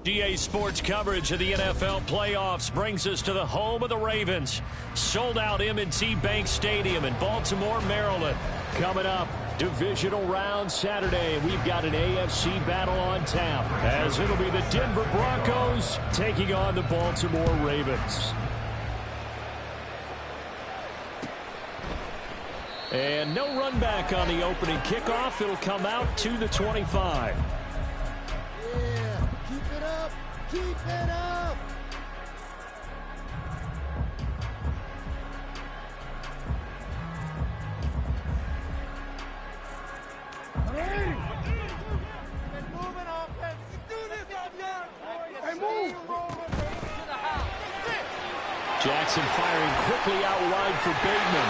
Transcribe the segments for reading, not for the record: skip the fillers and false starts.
GA Sports coverage of the NFL playoffs brings us to the home of the Ravens. Sold out M&T Bank Stadium in Baltimore, Maryland. Coming up, divisional round Saturday. We've got an AFC battle on tap, as it'll be the Denver Broncos taking on the Baltimore Ravens. And no run back on the opening kickoff. It'll come out to the 25. Keep it up! Hey! Been moving offense. Do this on your Hey, move! Jackson firing quickly out wide for Bateman.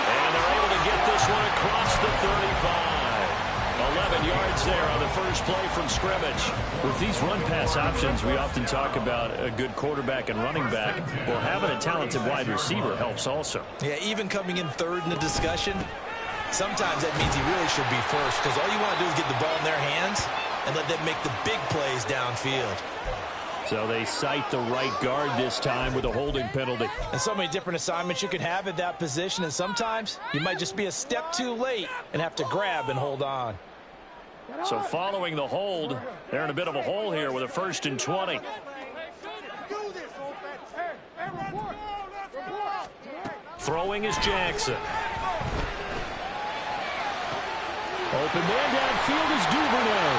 And they're able to get this one across the 35. 11 yards there on the first play from scrimmage. With these run-pass options, we often talk about a good quarterback and running back. Well, having a talented wide receiver helps also. Yeah, even coming in third in the discussion, sometimes that means he really should be first, because all you want to do is get the ball in their hands and let them make the big plays downfield. So they cite the right guard this time with a holding penalty. And so many different assignments you can have at that position, and sometimes you might just be a step too late and have to grab and hold on. So following the hold, they're in a bit of a hole here with a 1st and 20. Throwing is Jackson. Open man downfield is Duvernay.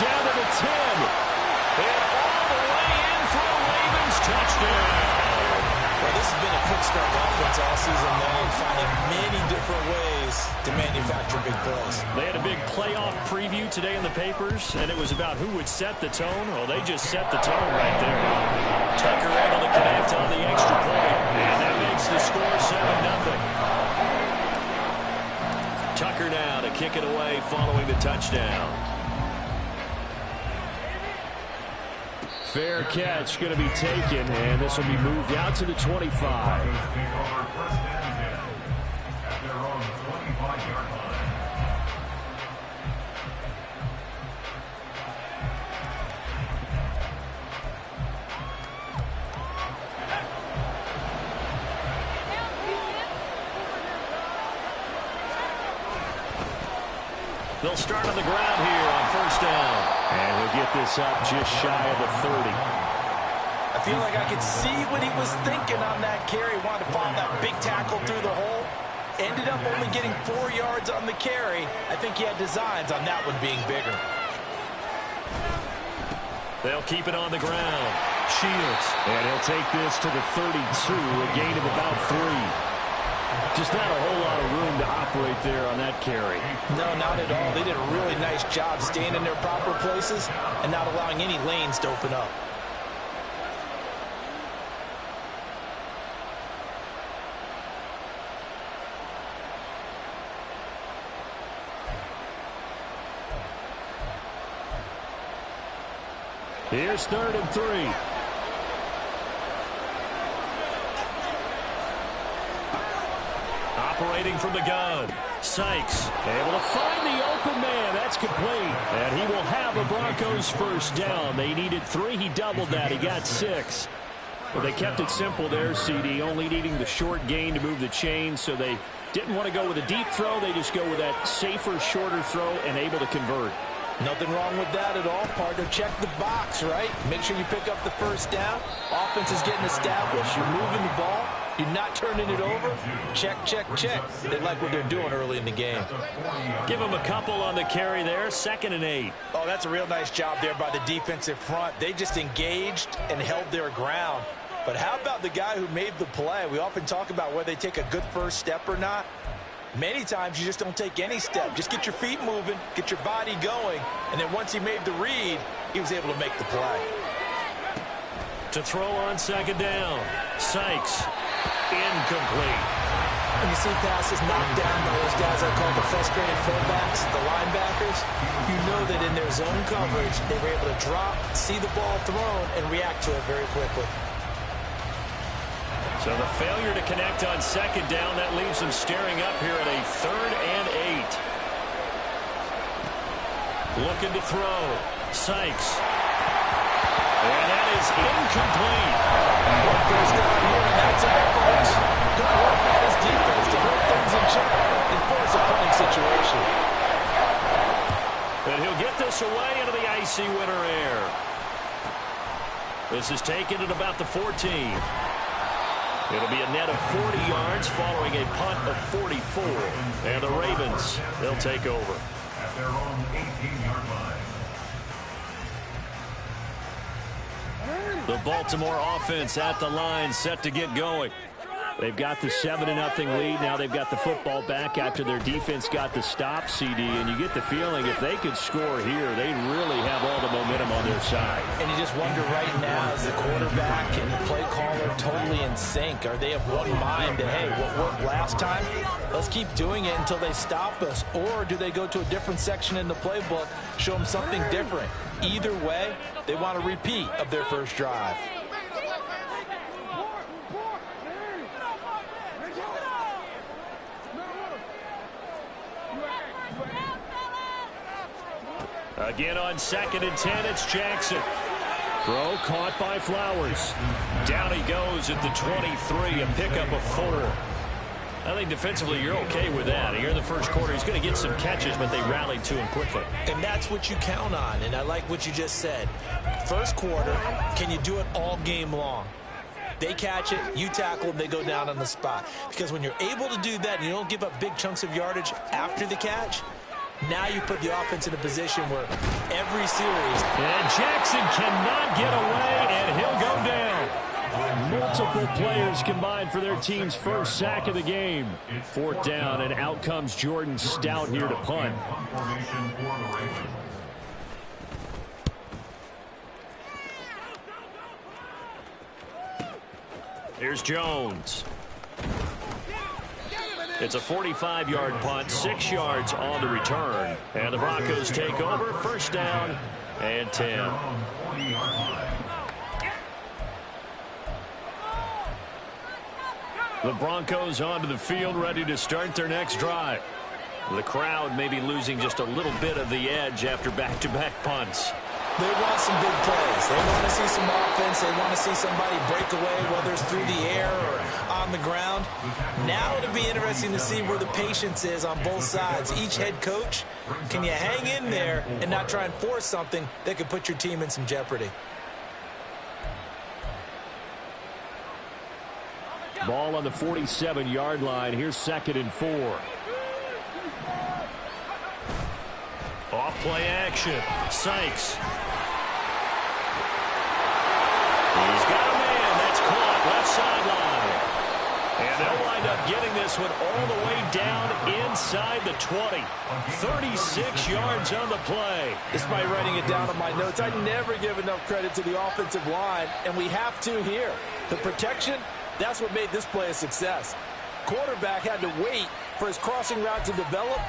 Down to the 10. And all the way in for a Ravens touchdown. Well, this has been a quick start offense all season long, finding many different ways to manufacture big plays. They had a big playoff preview today in the papers, and it was about who would set the tone. Well, they just set the tone right there. Tucker able to connect on the extra point, and that makes the score 7-0. Tucker now to kick it away following the touchdown. Fair catch going to be taken, and this will be moved out to the 25. They'll start on the ground here on 1st down. And he'll get this up just shy of the 30. I feel like I could see what he was thinking on that carry. Wanted to follow that big tackle through the hole. Ended up only getting 4 yards on the carry. I think he had designs on that one being bigger. They'll keep it on the ground. Shields. And he'll take this to the 32, a gain of about 3. Just not a whole lot of room to operate there on that carry. No, not at all. They did a really nice job staying in their proper places and not allowing any lanes to open up. Here's 3rd and 3. Operating from the gun. Sykes able to find the open man. That's complete. And he will have a Broncos 1st down. They needed 3. He doubled that. He got 6. Well, they kept it simple there, CD, only needing the short gain to move the chain, so they didn't want to go with a deep throw. They just go with that safer, shorter throw and able to convert. Nothing wrong with that at all. Partner, check the box, right? Make sure you pick up the 1st down. Offense is getting established. You're moving the ball. You're not turning it over. Check, check, check. They like what they're doing early in the game. Give them a couple on the carry there. 2nd and 8. Oh, that's a real nice job there by the defensive front. They just engaged and held their ground. But how about the guy who made the play? We often talk about whether they take a good first step or not. Many times you just don't take any step. Just get your feet moving, get your body going, and then once he made the read, he was able to make the play. To throw on second down, Sykes, incomplete. When you see passes knocked down by those guys I call the frustrated fullbacks, the linebackers, you know that in their zone coverage, they were able to drop, see the ball thrown, and react to it very quickly. So the failure to connect on second down, that leaves them staring up here at a 3rd and 8. Looking to throw. Sykes. And that is incomplete. One first down here, and that's it, folks. Good work by his defense to hold things in check and force a punting situation. And he'll get this away into the icy winter air. This is taken at about the 14. It'll be a net of 40 yards following a punt of 44. And the Ravens, they'll take over. At their own 18-yard line. The Baltimore offense at the line, set to get going. They've got the 7-0 lead. Now they've got the football back after their defense got the stop, CD. And you get the feeling if they could score here, they'd really have all the momentum on their side. And you just wonder right now, is the quarterback and the play caller totally in sync? Are they of one mind that, hey, what worked last time, let's keep doing it until they stop us? Or do they go to a different section in the playbook, show them something different? Either way, they want a repeat of their first drive. Again on 2nd and 10, it's Jackson. Throw caught by Flowers. Down he goes at the 23, a pickup of 4. I think defensively you're okay with that. Here in the first quarter, he's going to get some catches, but they rallied to him quickly. And that's what you count on, and I like what you just said. First quarter, can you do it all game long? They catch it, you tackle them, they go down on the spot. Because when you're able to do that and you don't give up big chunks of yardage after the catch, now you put the offense in a position where every series... And Jackson cannot get away, and he'll go down. Multiple players combined for their team's first sack of the game. 4th down, and out comes Jordan Stout here to punt. Here's Jones. It's a 45-yard punt, 6 yards on the return. And the Broncos take over, 1st down and 10. The Broncos onto the field, ready to start their next drive. The crowd may be losing just a little bit of the edge after back-to-back punts. They want some big plays. They want to see some offense. They want to see somebody break away, whether it's through the air or on the ground. Now it'll be interesting to see where the patience is on both sides. Each head coach, can you hang in there and not try and force something that could put your team in some jeopardy? Ball on the 47-yard line. Here's 2nd and 4. Off play action. Sykes. He's got a man. That's caught left sideline. And they'll wind up getting this one all the way down inside the 20. 36 yards on the play. Despite writing it down on my notes, I never give enough credit to the offensive line, and we have to here. The protection, that's what made this play a success. Quarterback had to wait for his crossing route to develop,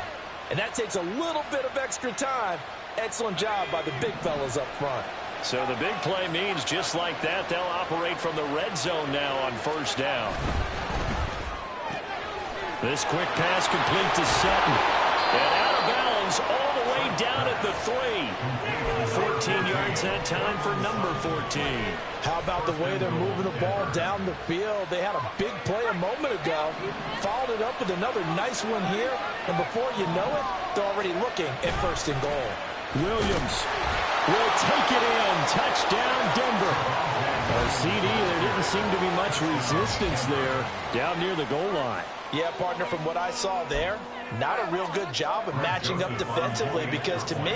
and that takes a little bit of extra time. Excellent job by the big fellas up front. So the big play means just like that, they'll operate from the red zone now on 1st down. This quick pass complete to Sutton. And out of bounds all the way down at the 3. 14 yards that time for number 14. How about the way they're moving the ball down the field? They had a big play a moment ago. Followed it up with another nice one here. And before you know it, they're already looking at 1st and goal. Williams will take it in. Touchdown, Denver. CD, there didn't seem to be much resistance there down near the goal line. Yeah, partner, from what I saw there, not a real good job of matching up defensively, because to me,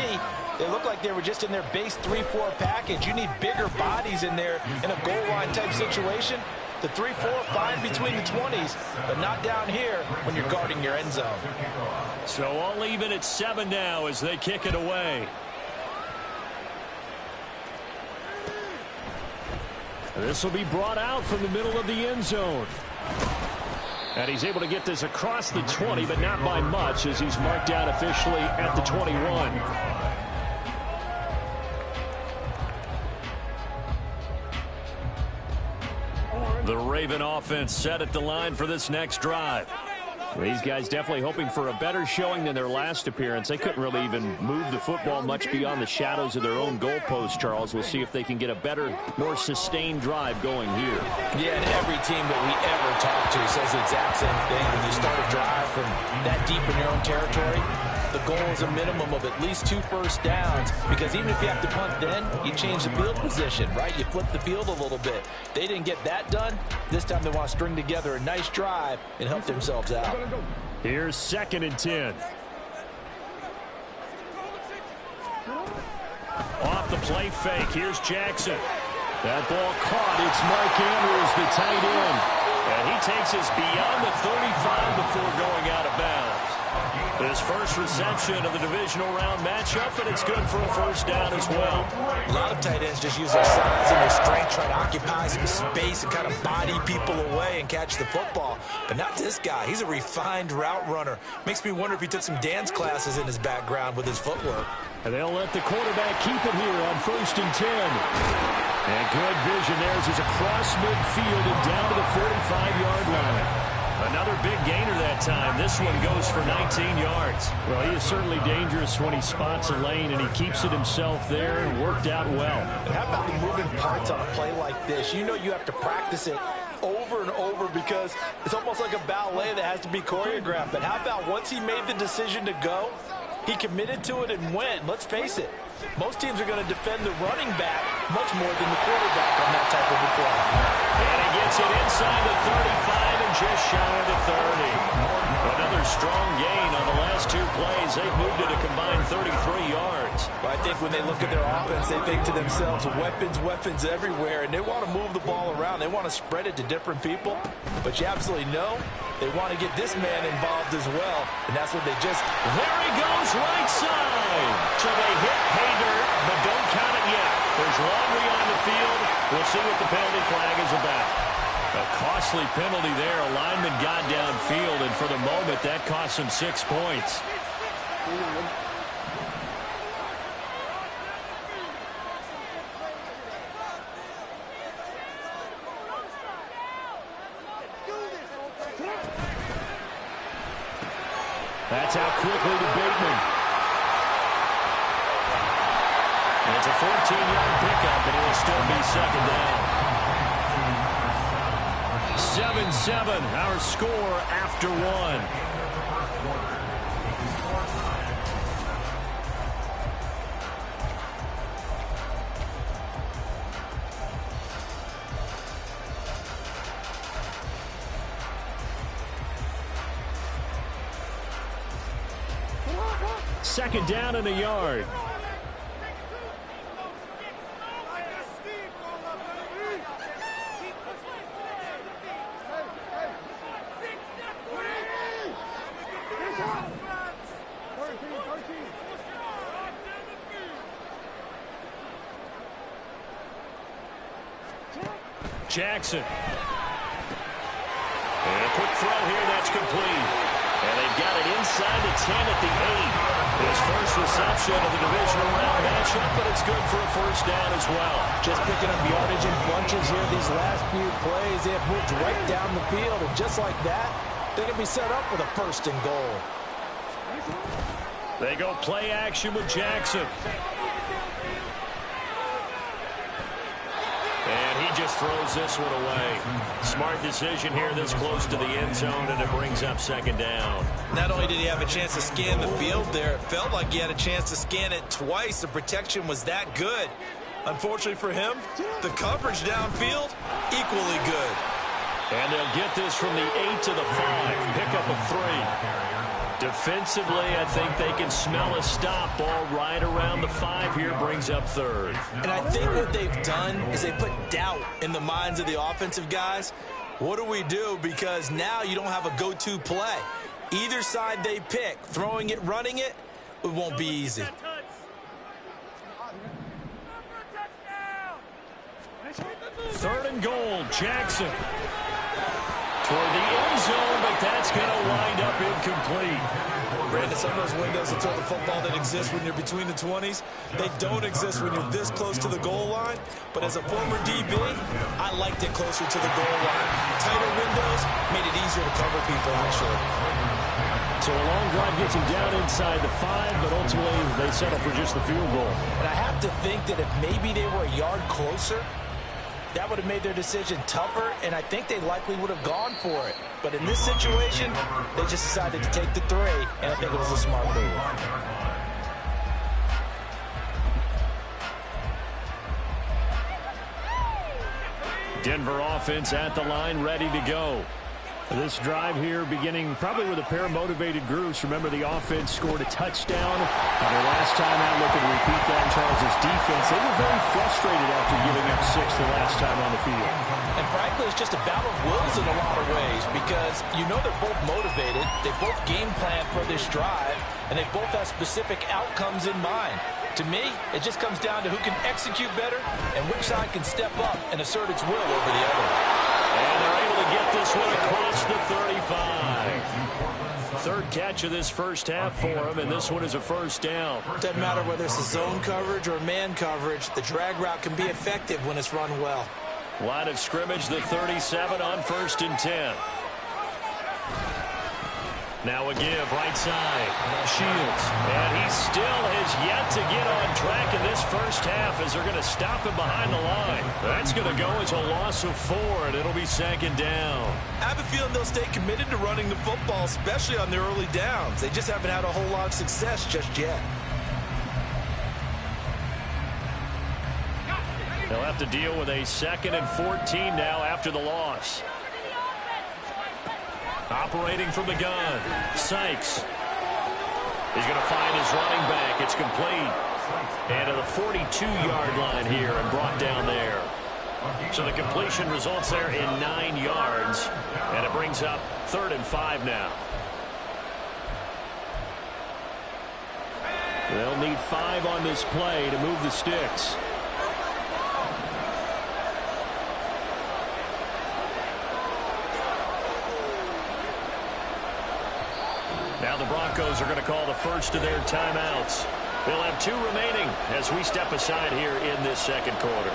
they looked like they were just in their base 3-4 package. You need bigger bodies in there in a goal line type situation. The 3-4, fine between the 20s, but not down here when you're guarding your end zone. So all even at 7 now as they kick it away. This will be brought out from the middle of the end zone. And he's able to get this across the 20, but not by much as he's marked down officially at the 21. The Raven offense set at the line for this next drive. These guys definitely hoping for a better showing than their last appearance. They couldn't really even move the football much beyond the shadows of their own goalpost, Charles. We'll see if they can get a better, more sustained drive going here. Yeah, and every team that we ever talk to says the exact same thing. When you start a drive from that deep in your own territory, the goal is a minimum of at least 2 first downs, because even if you have to punt then, you change the field position, right? You flip the field a little bit. They didn't get that done. This time they want to string together a nice drive and help themselves out. Here's 2nd and 10. Off the play fake. Here's Jackson. That ball caught. It's Mark Andrews, the tight end. And he takes us beyond the 35 before going out of bounds. His first reception of the divisional round matchup, and it's good for a first down as well. A lot of tight ends just use their size and their strength, try to occupy some space and kind of body people away and catch the football. But not this guy. He's a refined route runner. Makes me wonder if he took some dance classes in his background with his footwork. And they'll let the quarterback keep it here on 1st and 10. And good vision there as he's across midfield and down to the 45-yard line. Another big gainer that time. This one goes for 19 yards. Well, he is certainly dangerous when he spots a lane, and he keeps it himself there and worked out well. And how about the moving parts on a play like this? You know you have to practice it over and over because it's almost like a ballet that has to be choreographed. But how about once he made the decision to go, he committed to it and went. Let's face it, most teams are going to defend the running back much more than the quarterback on that type of a play. And he gets it inside the 35 and just shy of the 30. Another strong gain on the last 2 plays. They've moved it a combined 33 yards. Well, I think when they look at their offense, they think to themselves, weapons, weapons everywhere, and they want to move the ball around. They want to spread it to different people. But you absolutely know they want to get this man involved as well, and that's what they just... There he goes, right side. So they hit pay dirt, but don't count it yet. There's laundry on the field. We'll see what the penalty flag is about. A costly penalty there. A lineman got downfield, and for the moment, that cost him 6 points. That's out quickly to Bateman. And it's a 14-yard pickup, and it will still be 2nd down. 7-7, our score after 1. Second down and a yard. Jackson. And a quick throw here, that's complete. And they've got it inside the 10 at the 8. His first reception of the divisional round matchup, but it's good for a first down as well. Just picking up yardage in bunches here these last few plays. They have moved right down the field, and just like that, they can be set up with a 1st and goal. They go play action with Jackson. And he just throws this one away. Smart decision here this close to the end zone, and it brings up 2nd down. Not only did he have a chance to scan the field there, it felt like he had a chance to scan it twice. The protection was that good. Unfortunately for him, the coverage downfield, equally good. And they'll get this from the 8 to the 5. Pickup of 3. Defensively, I think they can smell a stop. Ball right around the 5 here, brings up 3rd. And I think what they've done is they put doubt in the minds of the offensive guys. What do we do? Because now you don't have a go-to play. Either side they pick, throwing it, running it, it won't be easy. Third and goal, Jackson. Toward the end zone, but that's going to wind up incomplete. Brandon, some of those windows to throw the football that exist when you're between the 20s, they don't exist when you're this close to the goal line. But as a former DB, I liked it closer to the goal line. Tighter windows made it easier to cover people, actually. So a long drive gets him down inside the 5, but ultimately they settle for just the field goal. And I have to think that if maybe they were a yard closer, that would have made their decision tougher, and I think they likely would have gone for it. But in this situation, they just decided to take the 3, and I think it was a smart move. Denver offense at the line, ready to go. This drive here beginning probably with a pair of motivated groups. Remember, the offense scored a touchdown. Their last time out, looking to repeat that in Charles' defense. They were very frustrated after giving up 6 the last time on the field. And frankly, it's just a battle of wills in a lot of ways because you know they're both motivated. They both game plan for this drive, and they both have specific outcomes in mind. To me, it just comes down to who can execute better and which side can step up and assert its will over the other. And they're able to get this one across the 35. Third catch of this first half for him, and this one is a first down. Doesn't matter whether it's a zone coverage or man coverage, the drag route can be effective when it's run well. Line of scrimmage, the 37 on 1st and 10. Now a give, right side. Shields. And he still has yet to get on track in this first half as they're going to stop him behind the line. That's going to go as a loss of 4, and it'll be 2nd down. I have a feeling they'll stay committed to running the football, especially on their early downs. They just haven't had a whole lot of success just yet. They'll have to deal with a 2nd and 14 now after the loss. Operating from the gun, Sykes. He's going to find his running back. It's complete. And to the 42-yard line here and brought down there. So the completion results there in 9 yards. And it brings up 3rd and 5 now. They'll need 5 on this play to move the sticks. Now the Broncos are going to call the first of their timeouts. They'll have 2 remaining as we step aside here in this second quarter.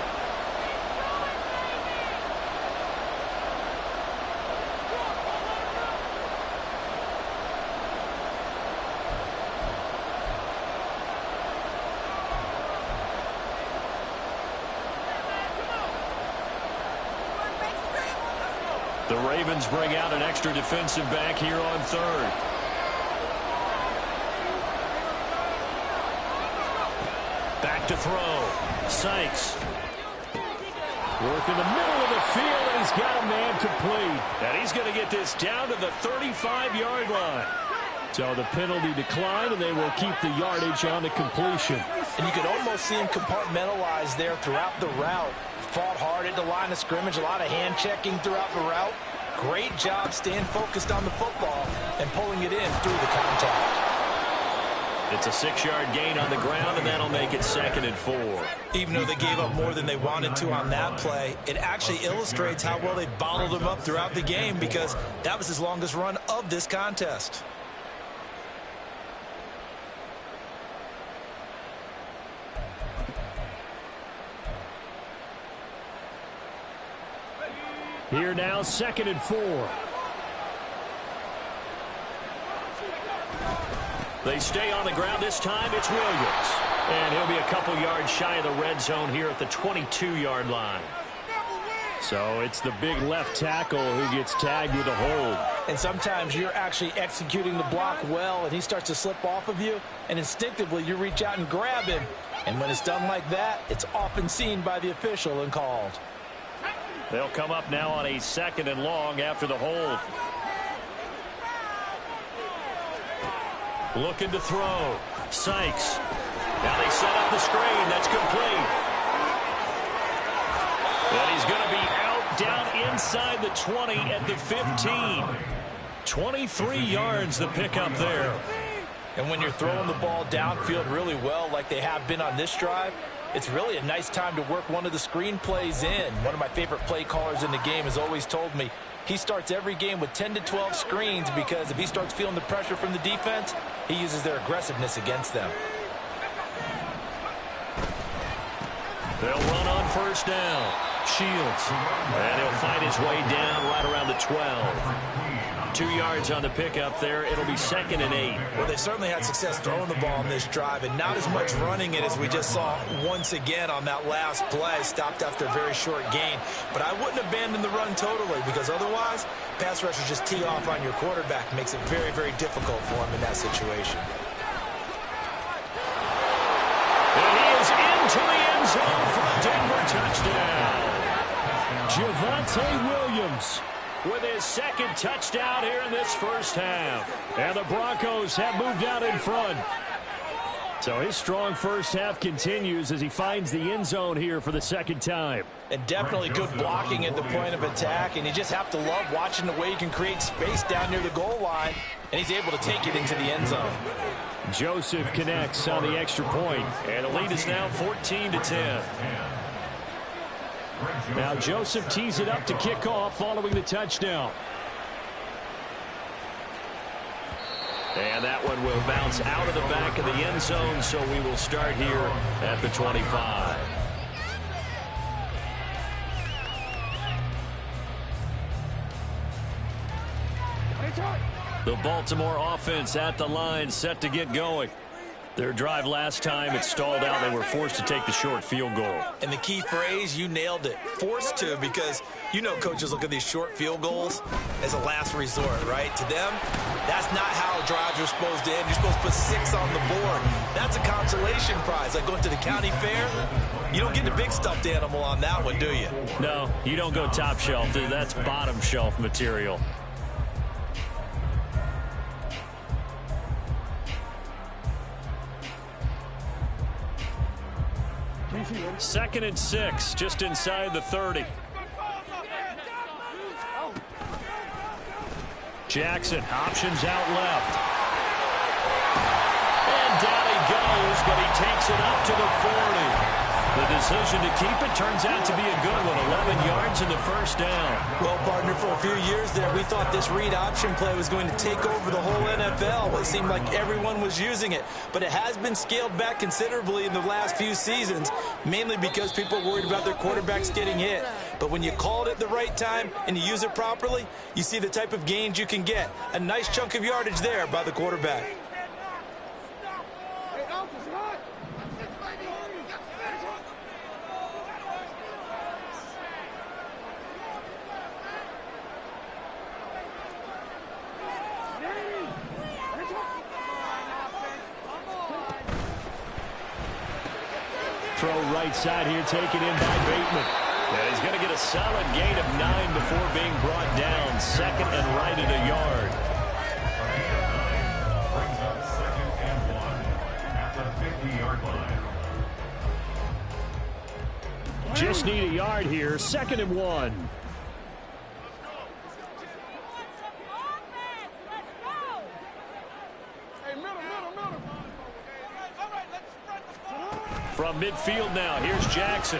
The Ravens bring out an extra defensive back here on 3rd. Back to throw. Sykes. Work in the middle of the field, and he's got a man complete. And he's going to get this down to the 35-yard line. So the penalty declined, and they will keep the yardage on the completion. And you could almost see him compartmentalize there throughout the route. Fought hard at the line of scrimmage, a lot of hand checking throughout the route. Great job staying focused on the football and pulling it in through the contact. It's a 6-yard gain on the ground, and that'll make it 2nd and 4. Even though they gave up more than they wanted to on that play, it actually illustrates how well they bottled him up throughout the game because that was his longest run of this contest. Here now, 2nd and 4. They stay on the ground. This time it's Williams. And he'll be a couple yards shy of the red zone here at the 22-yard line. So it's the big left tackle who gets tagged with a hold. And sometimes you're actually executing the block well, and he starts to slip off of you, and instinctively you reach out and grab him. And when it's done like that, it's often seen by the official and called. They'll come up now on a 2nd and long after the hold. Looking to throw. Sykes. Now they set up the screen. That's complete. And he's going to be out down inside the 20 at the 15. 23 yards the pickup there. And when you're throwing the ball downfield really well like they have been on this drive, it's really a nice time to work one of the screen plays in. One of my favorite play callers in the game has always told me he starts every game with 10 to 12 screens because if he starts feeling the pressure from the defense, he uses their aggressiveness against them. They'll run on first down. Shields. And he'll fight his way down right around the 12. 2 yards on the pickup there. It'll be 2nd and 8. Well, they certainly had success throwing the ball on this drive and not as much running it as we just saw once again on that last play. Stopped after a very short gain. But I wouldn't abandon the run totally because otherwise, pass rushers just tee off on your quarterback. Makes it very, very difficult for him in that situation. And he is into the end zone for a Denver touchdown. Javonte Williams with his 2nd touchdown here in this first half. And the Broncos have moved out in front. So his strong first half continues as he finds the end zone here for the 2nd time. And definitely good blocking at the point of attack. And you just have to love watching the way he can create space down near the goal line. And he's able to take it into the end zone. Joseph connects on the extra point. And the lead is now 14-10. Now Joseph tees it up to kick off following the touchdown. And that one will bounce out of the back of the end zone, so we will start here at the 25. The Baltimore offense at the line, set to get going. Their drive last time, it stalled out. They were forced to take the short field goal. And the key phrase, you nailed it. Forced to, because you know coaches look at these short field goals as a last resort, right? To them, that's not how drives are supposed to end. You're supposed to put 6 on the board. That's a consolation prize. Like going to the county fair, you don't get the big stuffed animal on that one, do you? No, you don't go top shelf. That's bottom shelf material. Second and 6, just inside the 30. Jackson, options out left. And down he goes, but he takes it up to the 40. The decision to keep it turns out to be a good one. 11 yards in the first down. Well, partner, for a few years there, we thought this read option play was going to take over the whole NFL. It seemed like everyone was using it. But it has been scaled back considerably in the last few seasons, mainly because people are worried about their quarterbacks getting hit. But when you call it at the right time and you use it properly, you see the type of gains you can get. A nice chunk of yardage there by the quarterback. Throw right side here, taken in by Bateman. And he's going to get a solid gain of 9 before being brought down. 2nd and right at a yard. Brings up 2nd and 1 at the 50-yard line. Just need a yard here. 2nd and 1. From midfield now, here's Jackson.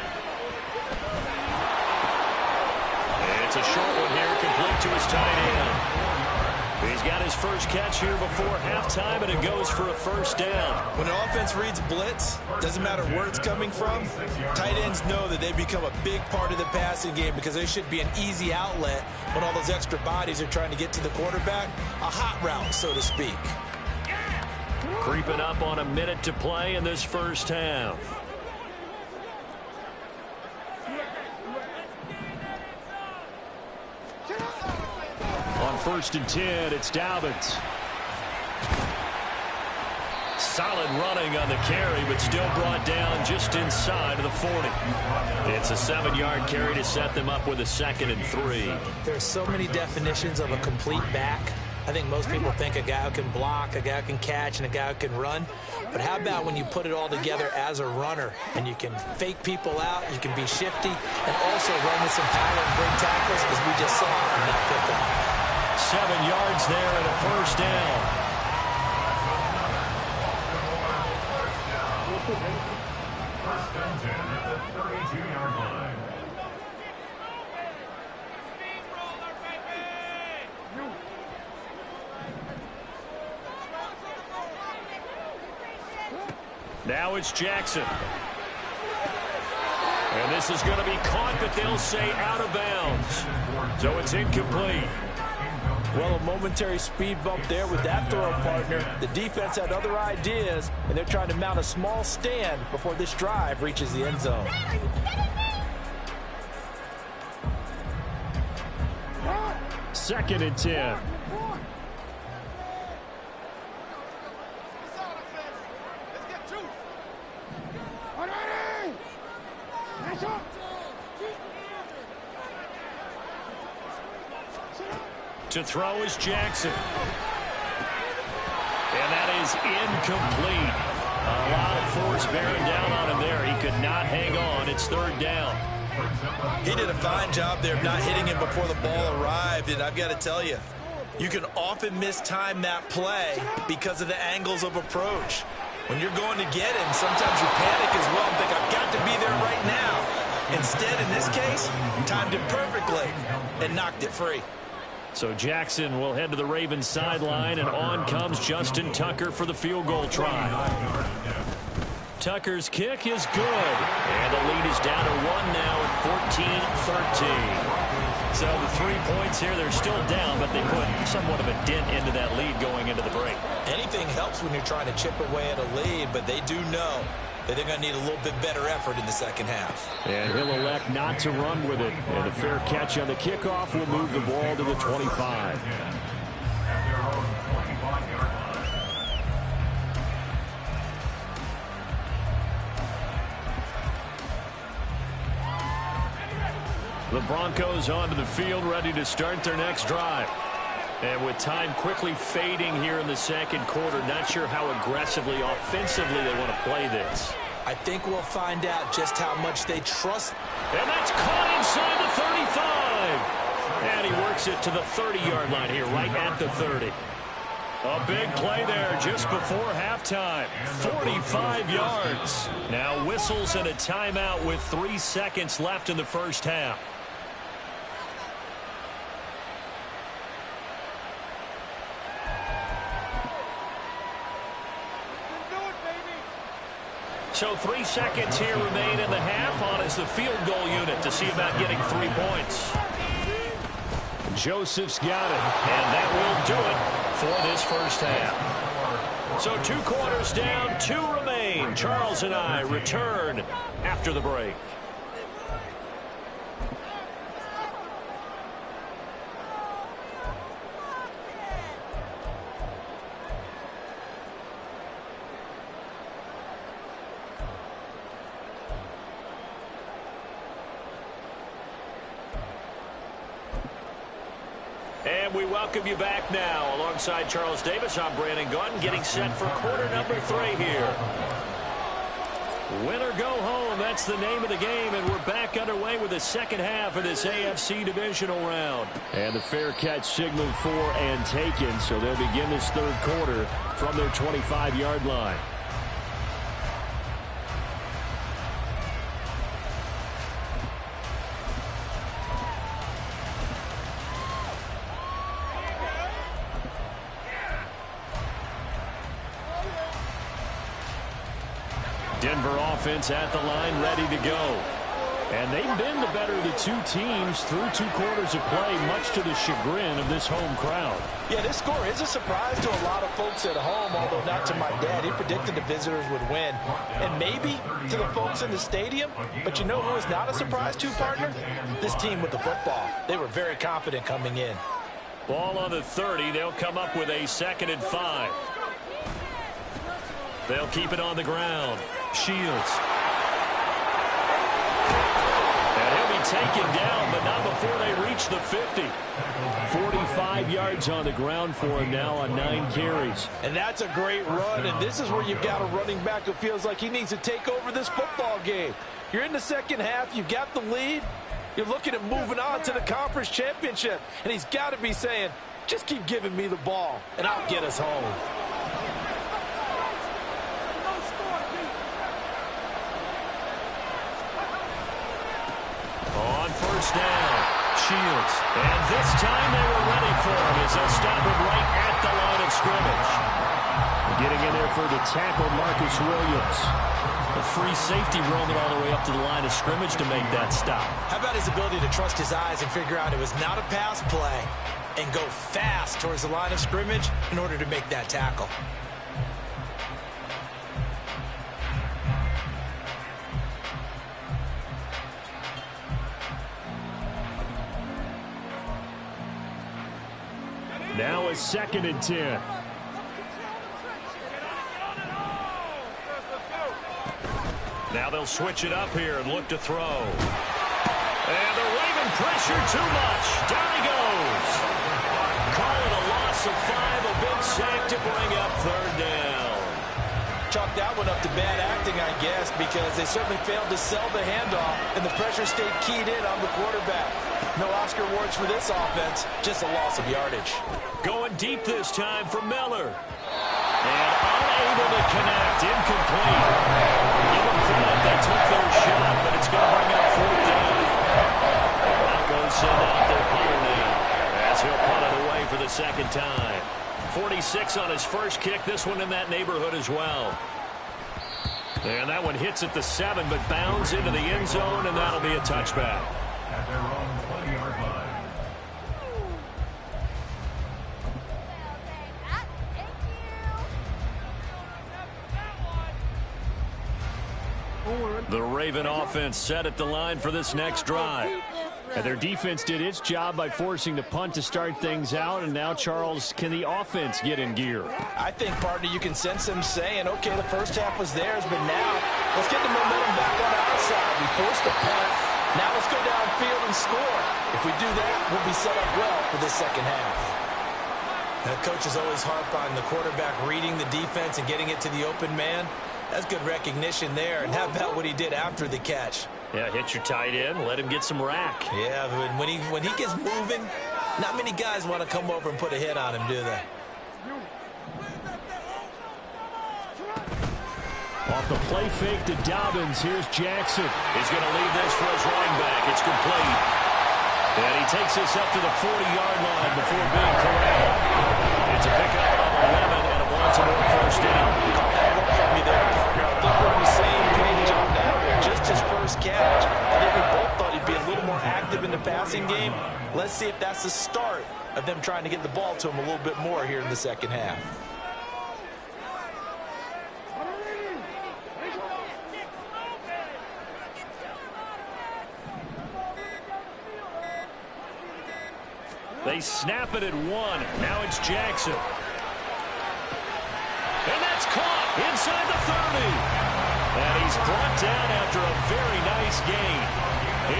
It's a short one here, complete to his tight end. He's got his first catch here before halftime, and it goes for a first down. When an offense reads blitz, doesn't matter where it's coming from, tight ends know that they become a big part of the passing game because they should be an easy outlet when all those extra bodies are trying to get to the quarterback. A hot route, so to speak. Creeping up on a minute to play in this first half. On 1st and 10, it's Dobbins. Solid running on the carry, but still brought down just inside of the 40. It's a 7-yard carry to set them up with a 2nd and 3. There's so many definitions of a complete back. I think most people think a guy who can block, a guy who can catch, and a guy who can run. But how about when you put it all together as a runner and you can fake people out, you can be shifty, and also run with some power and break tackles, as we just saw in that pickup. 7 yards there and a first down. First and 10 at the 32-yard line. Now it's Jackson. And this is going to be caught, but they'll say out of bounds. So it's incomplete. Well, a momentary speed bump there with that throw, partner. The defense had other ideas, and they're trying to mount a small stand before this drive reaches the end zone. Second and 10. To throw is Jackson. And that is incomplete. A lot of force bearing down on him there. He could not hang on. It's third down. He did a fine job there of not hitting him before the ball arrived, and I've got to tell you, you can often mistime that play because of the angles of approach. When you're going to get him, sometimes you panic as well and think, I've got to be there right now. Instead, in this case, timed it perfectly and knocked it free. So Jackson will head to the Ravens sideline, and on comes Justin Tucker for the field goal try. Tucker's kick is good, and the lead is down to 1 now at 14-13. So the 3 points here, they're still down, but they put somewhat of a dent into that lead going into the break. Anything helps when you're trying to chip away at a lead, but they do know that they're going to need a little bit better effort in the second half. And he'll elect not to run with it. And a fair catch on the kickoff will move the ball to the 25. The Broncos onto the field, ready to start their next drive. And with time quickly fading here in the second quarter, not sure how aggressively, offensively they want to play this. I think we'll find out just how much they trust. And that's caught inside the 35. And he works it to the 30-yard line here, right at the 30. A big play there just before halftime. 45 yards. Now whistles and a timeout with 3 seconds left in the first half. So 3 seconds here remain in the half. On is the field goal unit to see about getting 3 points. Joseph's got it, and that will do it for this first half. So 2 quarters down, 2 remain. Charles and I return after the break. And we welcome you back now. Alongside Charles Davis, I'm Brandon Gaudin, getting set for quarter number 3 here. Win or go home, that's the name of the game, and we're back underway with the second half of this AFC divisional round. And the fair catch signaled for and taken, so they'll begin this third quarter from their 25-yard line. Denver offense at the line, ready to go. And they've been the better of the 2 teams through 2 quarters of play, much to the chagrin of this home crowd. Yeah, this score is a surprise to a lot of folks at home, although not to my dad. He predicted the visitors would win. And maybe to the folks in the stadium. But you know who is not a surprise to, partner? This team with the football. They were very confident coming in. Ball on the 30. They'll come up with a 2nd and 5. They'll keep it on the ground. Shields. And he'll be taken down, but not before they reach the 50. 45 5 yards on the ground for him now on 9 carries. And that's a great run, and this is where you've got a running back who feels like he needs to take over this football game. You're in the second half, you got the lead, you're looking at moving on to the conference championship, and he's got to be saying, just keep giving me the ball, and I'll get us home. On first down, Shields. And this time they were ready for him as they'll stop him right at the line of scrimmage. Getting in there for the tackle, Marcus Williams. A free safety roaming all the way up to the line of scrimmage to make that stop. How about his ability to trust his eyes and figure out it was not a pass play and go fast towards the line of scrimmage in order to make that tackle? Now a 2nd and 10. Now they'll switch it up here and look to throw. And the Raven pressure too much. Down he goes. Call it a loss of 5, a big sack to bring up 3rd down. Chalk that one up to bad acting, I guess, because they certainly failed to sell the handoff, and the pressure stayed keyed in on the quarterback. No Oscar awards for this offense, just a loss of yardage. Going deep this time for Miller. And unable to connect, incomplete. Give them credit, they took their shot, but it's going to bring up 4th down. Broncos send out their punter now, as he'll punt it away for the 2nd time. 46 on his first kick, this one in that neighborhood as well. And that one hits at the 7, but bounds into the end zone, and that'll be a touchback. At their own 20-yard line. The Raven offense set at the line for this next drive. And their defense did its job by forcing the punt to start things out, and now, Charles, can the offense get in gear? I think, partner, you can sense them saying, okay, the first half was theirs, but now let's get the momentum back on our side. We forced a punt. Now let's go downfield and score. If we do that, we'll be set up well for this second half. The coaches always harp on the quarterback reading the defense and getting it to the open man. That's good recognition there. And how about what he did after the catch? Yeah, hit your tight end, let him get some rack. Yeah, but when he gets moving, not many guys want to come over and put a hit on him, do they? Off the play fake to Dobbins, here's Jackson. He's going to leave this for his running back. It's complete. And he takes this up to the 40-yard line before being corralled. It's a pickup of 11 and a Baltimore first down. Call that look from me there, partner. I think we're on the same page on that one. Just his first catch. I think we both thought he'd be a little more active in the passing game. Let's see if that's the start of them trying to get the ball to him a little bit more here in the second half. They snap it at 1. Now it's Jackson. And that's caught inside the 30. And he's brought down after a very nice gain.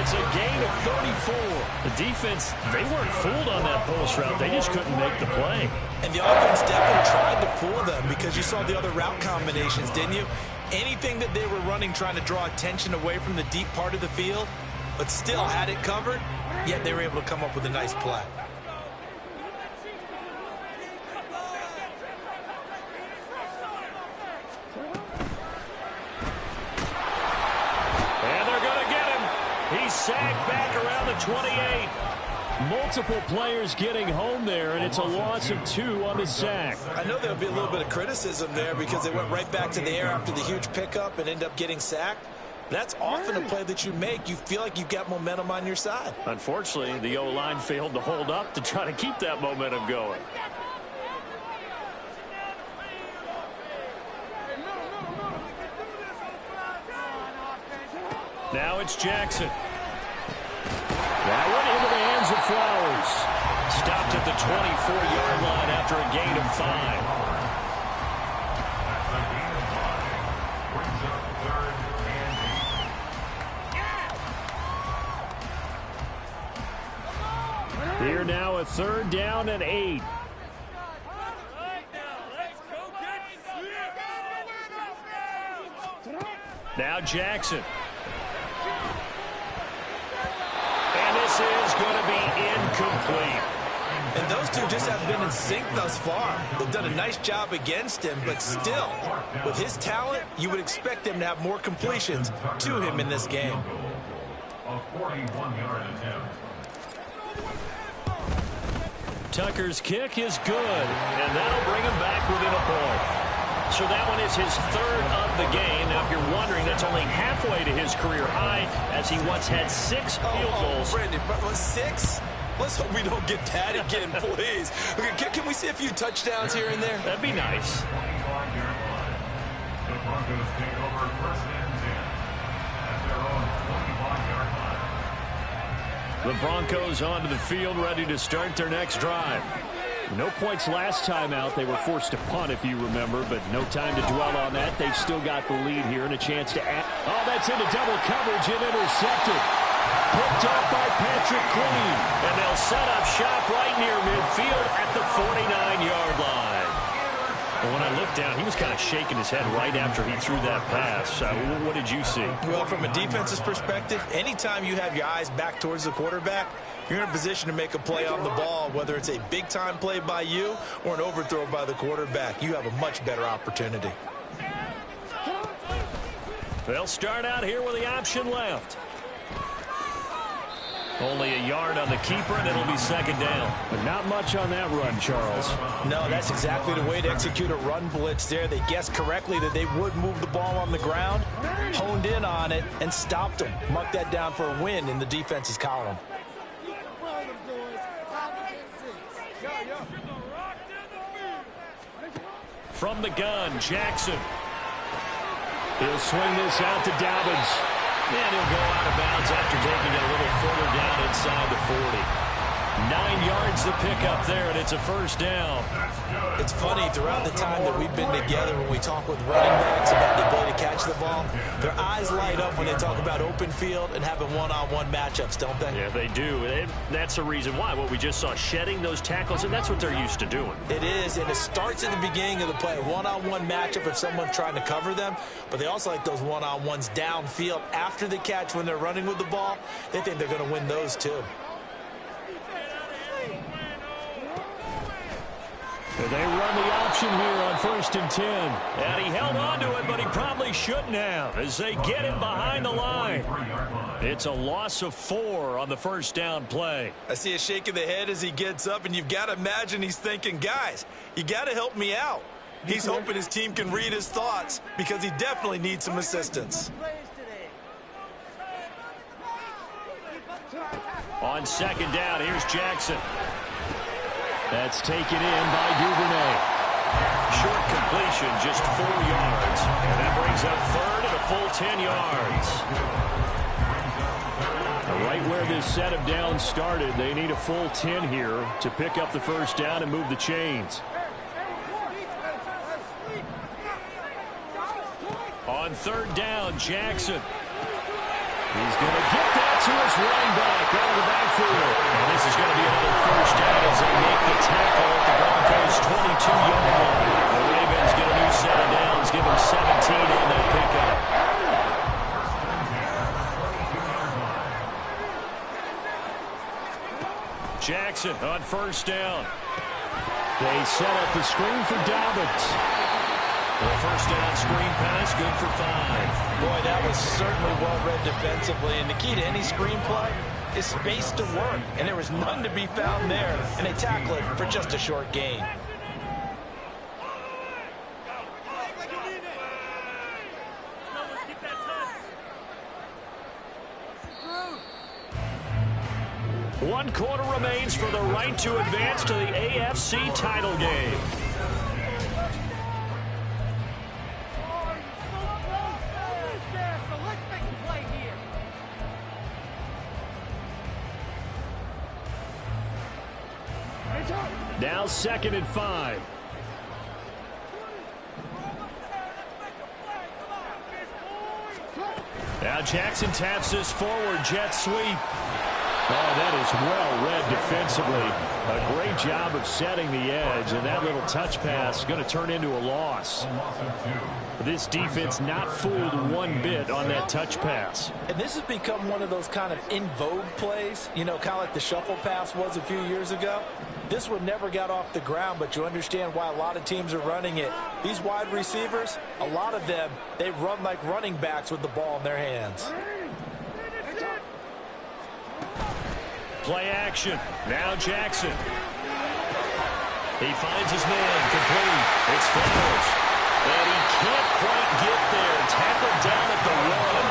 It's a gain of 34. The defense, they weren't fooled on that post route. They just couldn't make the play. And the offense definitely tried to fool them because you saw the other route combinations, didn't you? Anything that they were running trying to draw attention away from the deep part of the field, but still had it covered, yet they were able to come up with a nice play. He's sacked back around the 28. Multiple players getting home there, and it's a loss of 2 on the sack. I know there'll be a little bit of criticism there because they went right back to the air after the huge pickup and end up getting sacked. That's often a play that you make. You feel like you've got momentum on your side. Unfortunately, the O-line failed to hold up to try to keep that momentum going. Now it's Jackson. That one into the hands of Flowers. Stopped at the 24-yard line after a gain of 5. Here now, a 3rd down and 8. Now Jackson. And this is going to be incomplete. And those two just have been in sync thus far. They've done a nice job against him, but still, with his talent, you would expect him to have more completions to him in this game. A 41-yard attempt. Tucker's kick is good, and that'll bring him back within a point. So that one is his 3rd of the game. Now, if you're wondering, that's only halfway to his career high, as he once had 6 field goals. Brandon, but was 6? Let's hope we don't get that again, please. Okay, can we see a few touchdowns here and there? That'd be nice. 25-yard line. The Broncos take over 1st and 10 at their own 25-yard line. The Broncos onto the field, ready to start their next drive. No points last time out. They were forced to punt, if you remember, but no time to dwell on that. They've still got the lead here and a chance to add. Oh, that's into double coverage and intercepted. Picked up by Patrick Queen. And they'll set up shop right near midfield at the 49-yard line. And when I looked down, he was kind of shaking his head right after he threw that pass. What did you see? Well, from a defense's perspective, anytime you have your eyes back towards the quarterback, you're in a position to make a play on the ball, whether it's a big-time play by you or an overthrow by the quarterback. You have a much better opportunity. They'll start out here with the option left. Only a yard on the keeper, and it'll be 2nd down. But not much on that run, Charles. No, that's exactly the way to execute a run blitz there. They guessed correctly that they would move the ball on the ground, honed in on it, and stopped them. Mark that down for a win in the defense's column. From the gun, Jackson. He'll swing this out to Dobbins. And he'll go out of bounds after taking it a little further down inside the 40. 9 yards to pick up there, and it's a 1st down. It's funny, throughout the time that we've been together, when we talk with running backs about the ability to catch the ball, their eyes light up when they talk about open field and having one-on-one matchups, don't they? Yeah, they do. And that's the reason why. What we just saw, shedding those tackles, and that's what they're used to doing. It is, and it starts at the beginning of the play. One-on-one matchup if someone's trying to cover them, but they also like those one-on-ones downfield after the catch when they're running with the ball. They think they're going to win those too. They run the option here on 1st and 10. And he held on to it, but he probably shouldn't have as they get him behind the line. It's a loss of 4 on the 1st down play. I see a shake of the head as he gets up, and you've got to imagine he's thinking, guys, you got to help me out. He's hoping his team can read his thoughts because he definitely needs some assistance. On 2nd down, here's Jackson. That's taken in by Duvernay. Short completion, just 4 yards. And that brings up 3rd and a full 10 yards. Right where this set of downs started, they need a full 10 here to pick up the 1st down and move the chains. On 3rd down, Jackson. He's going to get that to his running back out of the backfield. And this is going to be another 1st down as they make the tackle at the Broncos' 22-yard line. The Ravens get a new set of downs, give them 17 on that pickup. Jackson on 1st down. They set up the screen for Dobbins. The 1st down screen pass, good for 5. Boy, that was certainly well-read defensively. And the key to any screen play is space to work. And there was none to be found there. And they tackle it for just a short gain. One quarter remains for the right to advance to the AFC title game. Now 2nd and 5. Now Jackson taps this forward, jet sweep. Oh, that is well read defensively. A great job of setting the edge, and that little touch pass is going to turn into a loss. This defense not fooled one bit on that touch pass. And this has become one of those kind of in vogue plays, you know, kind of like the shuffle pass was a few years ago. This one never got off the ground, but you understand why a lot of teams are running it. These wide receivers, a lot of them, they run like running backs with the ball in their hands. Play action. Now Jackson. He finds his man complete. It's Flowers. And he can't quite get there. Tackled down at the one.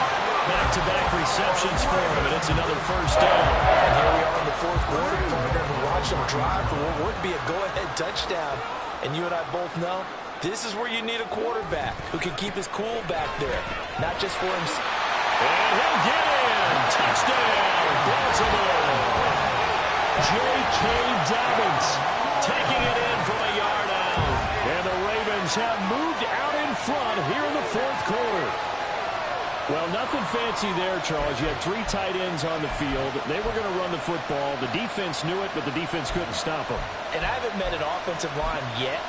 Back-to-back receptions for him, and it's another first down. And here we are in the fourth quarter, partner, and watch them drive for what would be a go-ahead touchdown. And you and I both know this is where you need a quarterback who can keep his cool back there, not just for himself. And he'll get in. Touchdown, Baltimore. J.K. Dobbins taking it in from a yard out. And the Ravens have moved out in front here in the fourth quarter. Well, nothing fancy there, Charles. You had three tight ends on the field. They were going to run the football. The defense knew it, but the defense couldn't stop them. And I haven't met an offensive line yet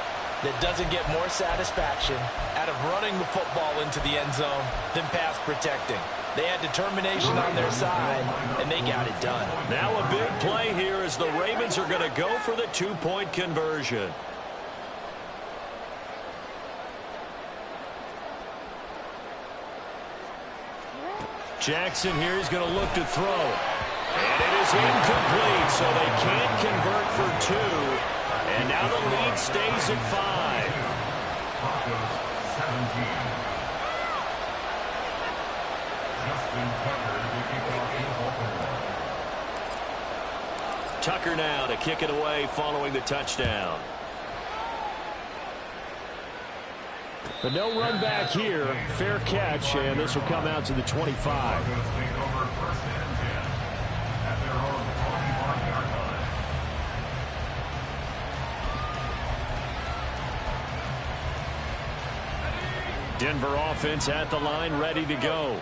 that doesn't get more satisfaction out of running the football into the end zone than pass protecting. They had determination on their side, and they got it done. Now a big play here as the Ravens are going to go for the two-point conversion. Jackson here is going to look to throw. And it is incomplete, so they can't convert for two. And now the lead stays at 5. Broncos 17. Justin Tucker to kick off in Baltimore. Tucker now to kick it away following the touchdown. But no run back here. Fair catch, and this will come out to the 25. Broncos take over first and 10 at their own 25-yard line. Denver offense at the line, ready to go.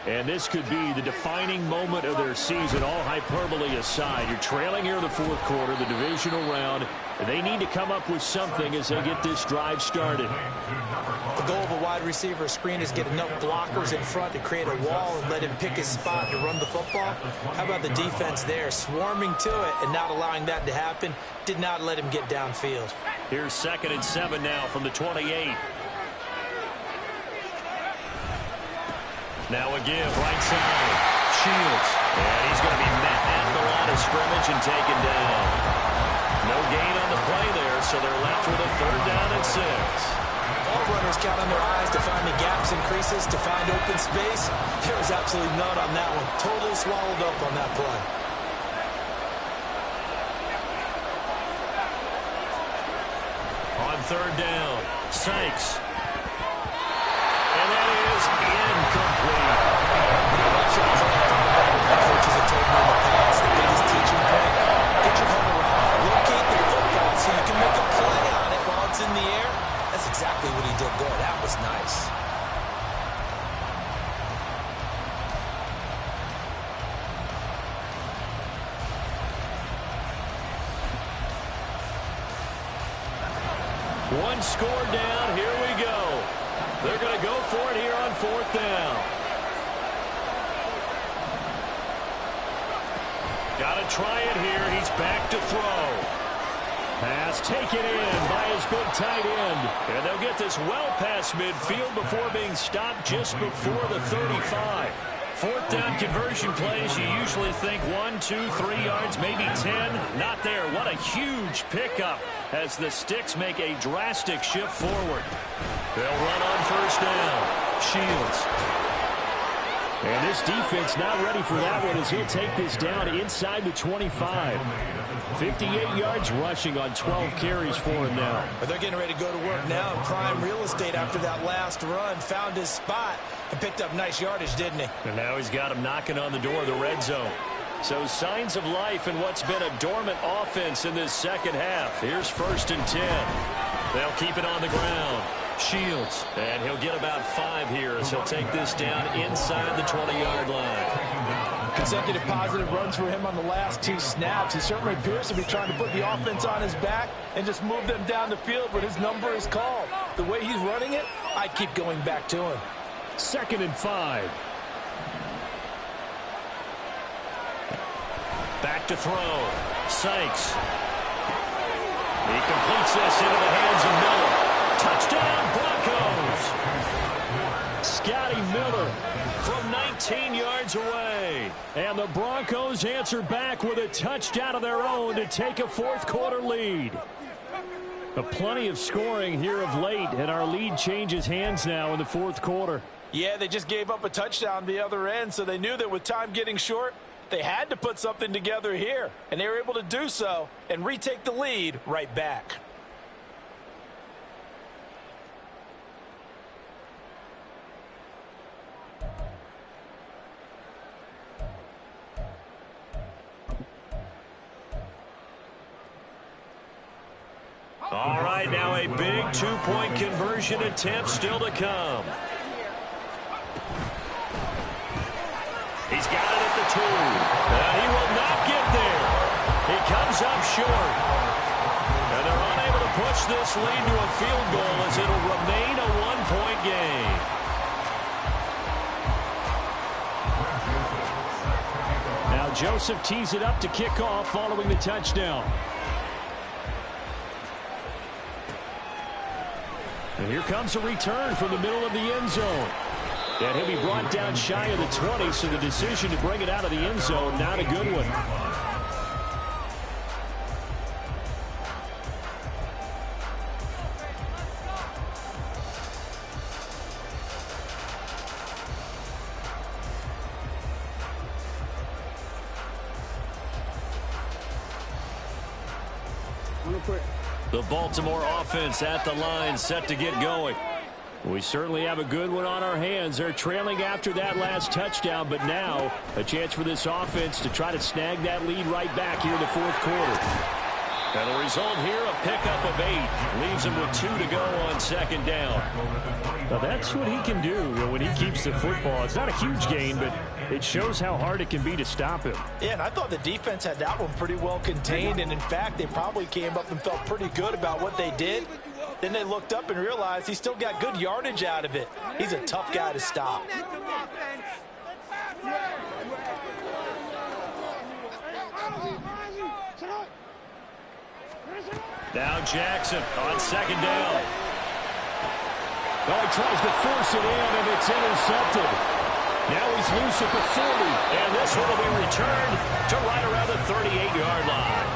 And this could be the defining moment of their season, all hyperbole aside. You're trailing here in the fourth quarter, the divisional round. And they need to come up with something as they get this drive started. The goal of a wide receiver screen is get enough blockers in front to create a wall and let him pick his spot to run the football. How about the defense there, swarming to it and not allowing that to happen? Did not let him get downfield. Here's 2nd and 7 now from the 28. Now again, right side. Shields. And he's going to be met at the line of scrimmage and taken down. No gain on the play there, so they're left with a 3rd down and 6. All runners count on their eyes to find the gaps and creases, to find open space. There was absolutely none on that one. Totally swallowed up on that play. On 3rd down, Sykes. And that is incomplete. Coaches have told me in the past, the biggest teaching point, get your head around, locate the football so you can make a play on it while it's in the air. That's exactly what he did there. That was nice. One score down. Here we go. They're going to go for it here on 4th down. Got to try it here. He's back to throw. Pass taken in by his big tight end. And they'll get this well past midfield before being stopped just before the 35. 4th down conversion plays, you usually think 1, 2, 3 yards, maybe 10. Not there. What a huge pickup as the Sticks make a drastic shift forward. They'll run on 1st down. Shields. And this defense not ready for that one as he'll take this down inside the 25. 58 yards rushing on 12 carries for him now. But they're getting ready to go to work now in prime real estate after that last run. Found his spot and picked up nice yardage, didn't he? And now he's got him knocking on the door of the red zone. So signs of life in what's been a dormant offense in this second half. Here's 1st and 10. They'll keep it on the ground. Shields. And he'll get about 5 here as he'll take this down inside the 20-yard line. Consecutive positive runs for him on the last 2 snaps. He certainly appears to be trying to put the offense on his back and just move them down the field when his number is called. The way he's running it, I keep going back to him. 2nd and 5. Back to throw. Sykes. He completes this into the hands of Miller. Touchdown, Broncos! Scotty Miller from 19 yards away. And the Broncos answer back with a touchdown of their own to take a 4th quarter lead. But plenty of scoring here of late, and our lead changes hands now in the 4th quarter. Yeah, they just gave up a touchdown the other end, so they knew that with time getting short, they had to put something together here, and they were able to do so and retake the lead right back. All right, now a big 2-point conversion attempt still to come. He's got it at the 2. And he will not get there. He comes up short. And they're unable to push this lead to a field goal as it'll remain a 1-point game. Now Joseph tees it up to kick off following the touchdown. And here comes a return from the middle of the end zone. And he'll be brought down shy of the 20, so the decision to bring it out of the end zone, not a good one. The Baltimore offense at the line, set to get going. We certainly have a good one on our hands. They're trailing after that last touchdown, but now a chance for this offense to try to snag that lead right back here in the 4th quarter. And the result here, a pickup of 8. Leaves him with 2 to go on 2nd down. Now that's what he can do when he keeps the football. It's not a huge gain, but it shows how hard it can be to stop him. Yeah, and I thought the defense had that one pretty well contained, and in fact, they probably came up and felt pretty good about what they did. Then they looked up and realized he still got good yardage out of it. He's a tough guy to stop. Now Jackson on 2nd down. Well, he tries to force it in, and it's intercepted. Now he's loose at the 40, and this one will be returned to right around the 38-yard line.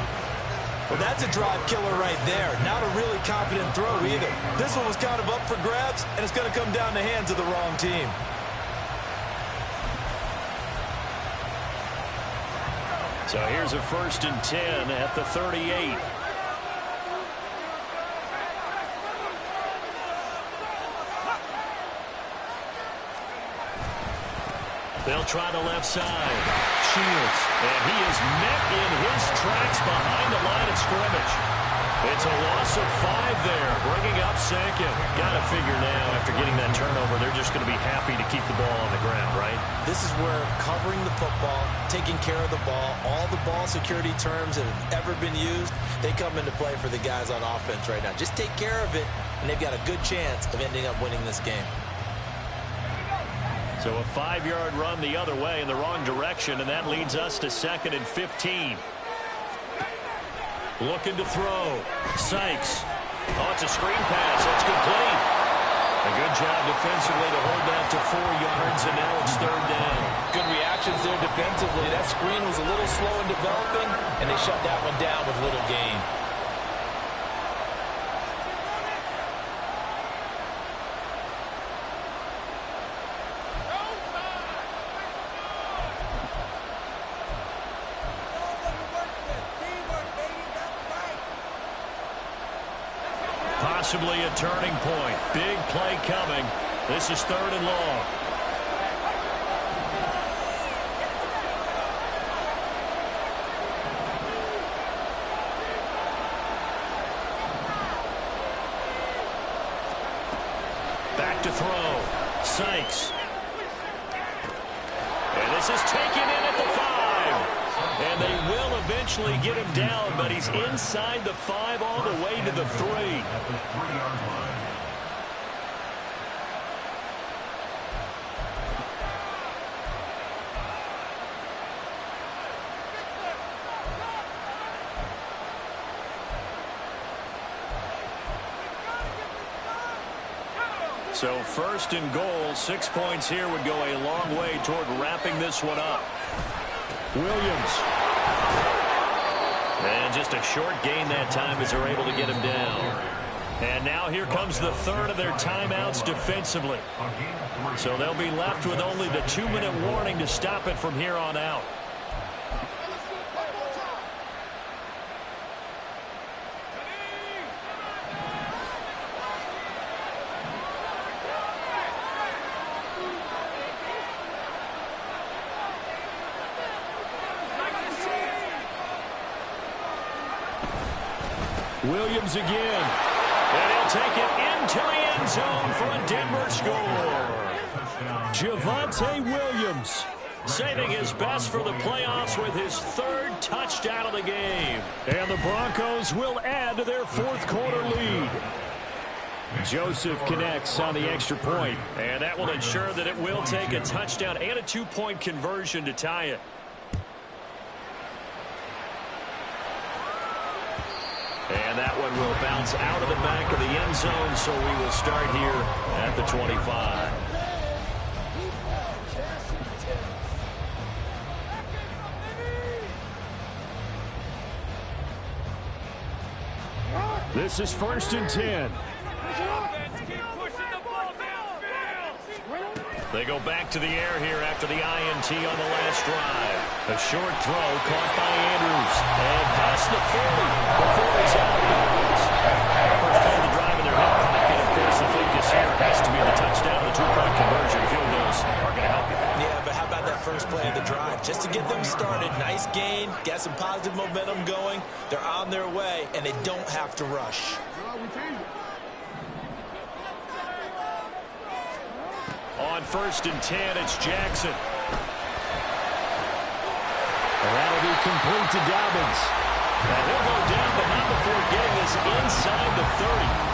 Well, that's a drive killer right there. Not a really confident throw either. This one was kind of up for grabs, and it's going to come down the hands of the wrong team. So here's a 1st and 10 at the 38. They'll try the left side. Shields. And he is met in his tracks behind the line of scrimmage. It's a loss of 5 there, bringing up 2nd. Got to figure now, after getting that turnover, they're just going to be happy to keep the ball on the ground, right? This is where covering the football, taking care of the ball, all the ball security terms that have ever been used, they come into play for the guys on offense right now. Just take care of it, and they've got a good chance of ending up winning this game. So a 5-yard run the other way in the wrong direction, and that leads us to 2nd and 15. Looking to throw. Sykes. Oh, it's a screen pass. That's complete. A good job defensively to hold that to 4 yards, and now it's 3rd down. Good reactions there defensively. That screen was a little slow in developing, and they shut that one down with little gain. Possibly a turning point. Big play coming. This is 3rd and long. Back to throw. Sykes. And this is taken in at the eventually get him down, but he's inside the 5 all the way to the 3. At the 3-yard line. So 1st and goal, 6 points here would go a long way toward wrapping this one up. Williams. And just a short gain that time as they're able to get him down. And now here comes the 3rd of their timeouts defensively. So they'll be left with only the 2-minute warning to stop it from here on out. Williams again. And he'll take it into the end zone for a Denver score. Javonte Williams saving his best for the playoffs with his 3rd touchdown of the game. And the Broncos will add to their 4th quarter lead. Joseph connects on the extra point. And that will ensure that it will take a touchdown and a 2-point conversion to tie it. And that one will bounce out of the back of the end zone, so we will start here at the 25. This is 1st and 10. They go back to the air here after the INT on the last drive. A short throw caught by Andrews. And past the 40 before he's out of bounds. First play of the drive in their hip pocket. Of course, the focus here has to be the touchdown. The 2-point conversion. Field goals are going to help you. Yeah, but how about that first play of the drive? Just to get them started. Nice gain. Got some positive momentum going. They're on their way, and they don't have to rush. On 1st and 10, it's Jackson. And that'll be complete to Dobbins. And he'll go down, but not before getting this inside the 30.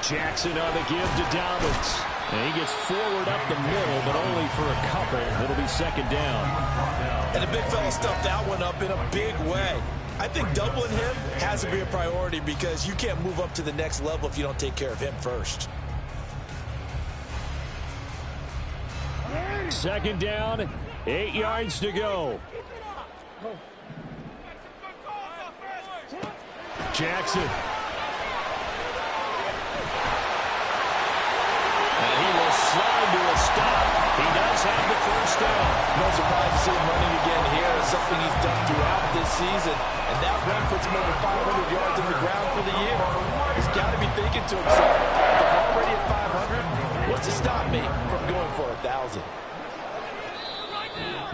Jackson on the give to Dobbins. And he gets forward up the middle, but only for a couple. It'll be 2nd down. And the big fella stuffed that one up in a big way. I think doubling him has to be a priority because you can't move up to the next level if you don't take care of him first. 2nd down, 8 yards to go. Jackson. And he will slide to a stop. He does have the 1st down. No surprise to see him running again here. It's something he's done throughout this season. And that run puts him over 500 yards on the ground for the year. He's got to be thinking to himself, if I'm already at 500, what's to stop me from going for 1,000?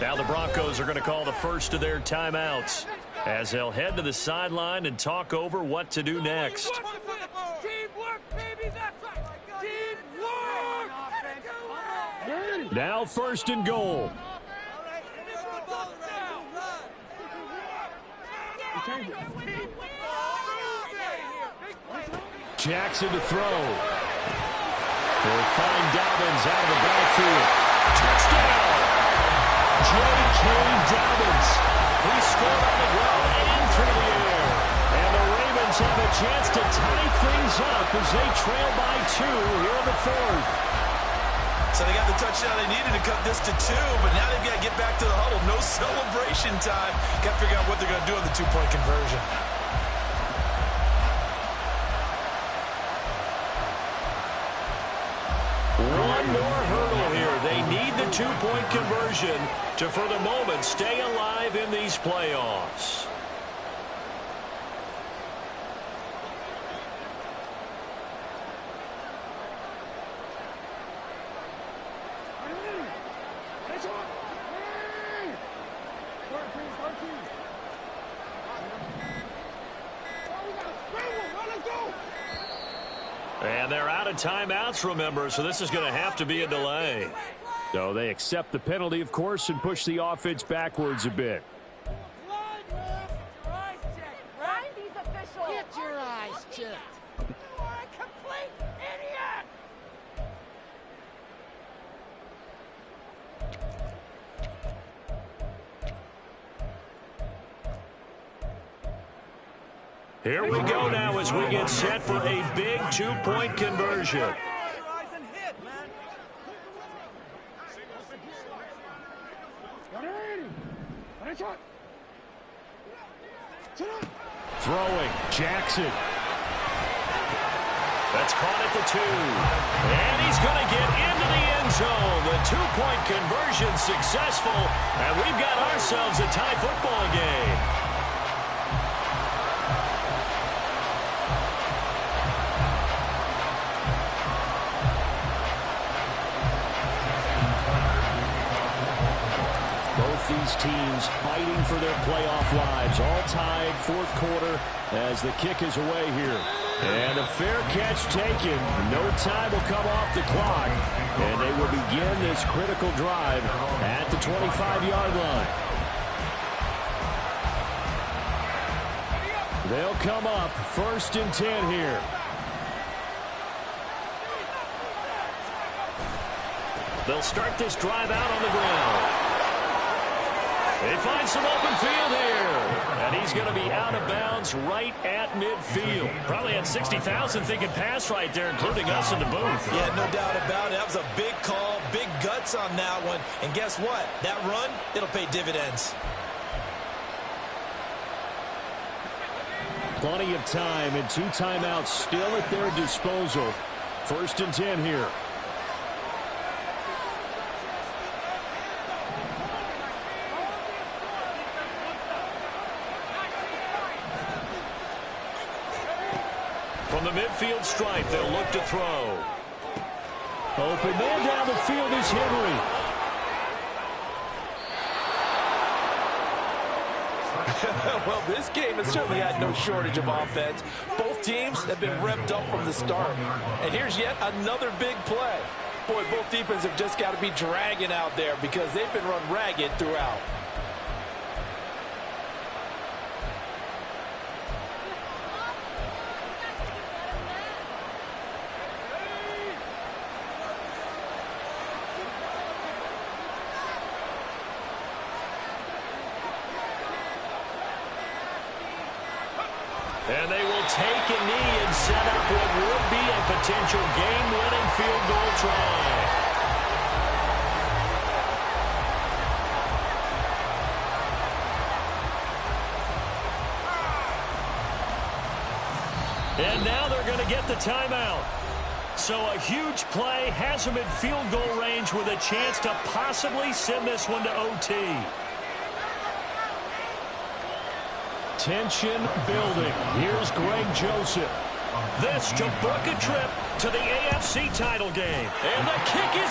Now the Broncos are going to call the first of their timeouts as they'll head to the sideline and talk over what to do next. Teamwork, baby, that's right. Teamwork. Now 1st and goal. Jackson to throw. They'll find Dobbins out of the backfield. Touchdown! J.K. Dobbins. He scored on the ground and through the air. And the Ravens have a chance to tie things up as they trail by 2 here in the 4th. So they got the touchdown they needed to cut this to 2, but now they've got to get back to the huddle. No celebration time. Got to figure out what they're going to do on the 2-point conversion. One more hurdle here. They need the 2-point conversion to, for the moment, stay alive in these playoffs. And they're out of timeouts, remember, so this is going to have to be a delay. So they accept the penalty, of course, and push the offense backwards a bit. Get your eyes checked. You are a complete idiot! Here we go now as we get set for a big two-point conversion. Throwing, Jackson. That's caught at the 2. And he's going to get into the end zone. The two-point conversion successful. And we've got ourselves a tie football game. These teams fighting for their playoff lives, all tied fourth quarter as the kick is away here. And a fair catch taken. No time will come off the clock, and they will begin this critical drive at the 25-yard line. They'll come up 1st and 10 here. They'll start this drive out on the ground. They find some open field here. And he's going to be out of bounds right at midfield. Probably had 60,000 thinking pass right there, including us in the booth. Yeah, no doubt about it. That was a big call, big guts on that one. And guess what? That run, it'll pay dividends. Plenty of time and 2 timeouts still at their disposal. 1st and 10 here. From the midfield stripe, they'll look to throw. Open man down the field is Henry. Well, this game has certainly had no shortage of offense. Both teams have been revved up from the start. And here's yet another big play. Boy, both defenses have just got to be dragging out there because they've been run ragged throughout. And they will take a knee and set up what would be a potential game-winning field goal try. And now they're going to get the timeout. So a huge play has them in field goal range with a chance to possibly send this one to OT. Tension building. Here's Greg Joseph. This to book a trip to the AFC title game. And the kick is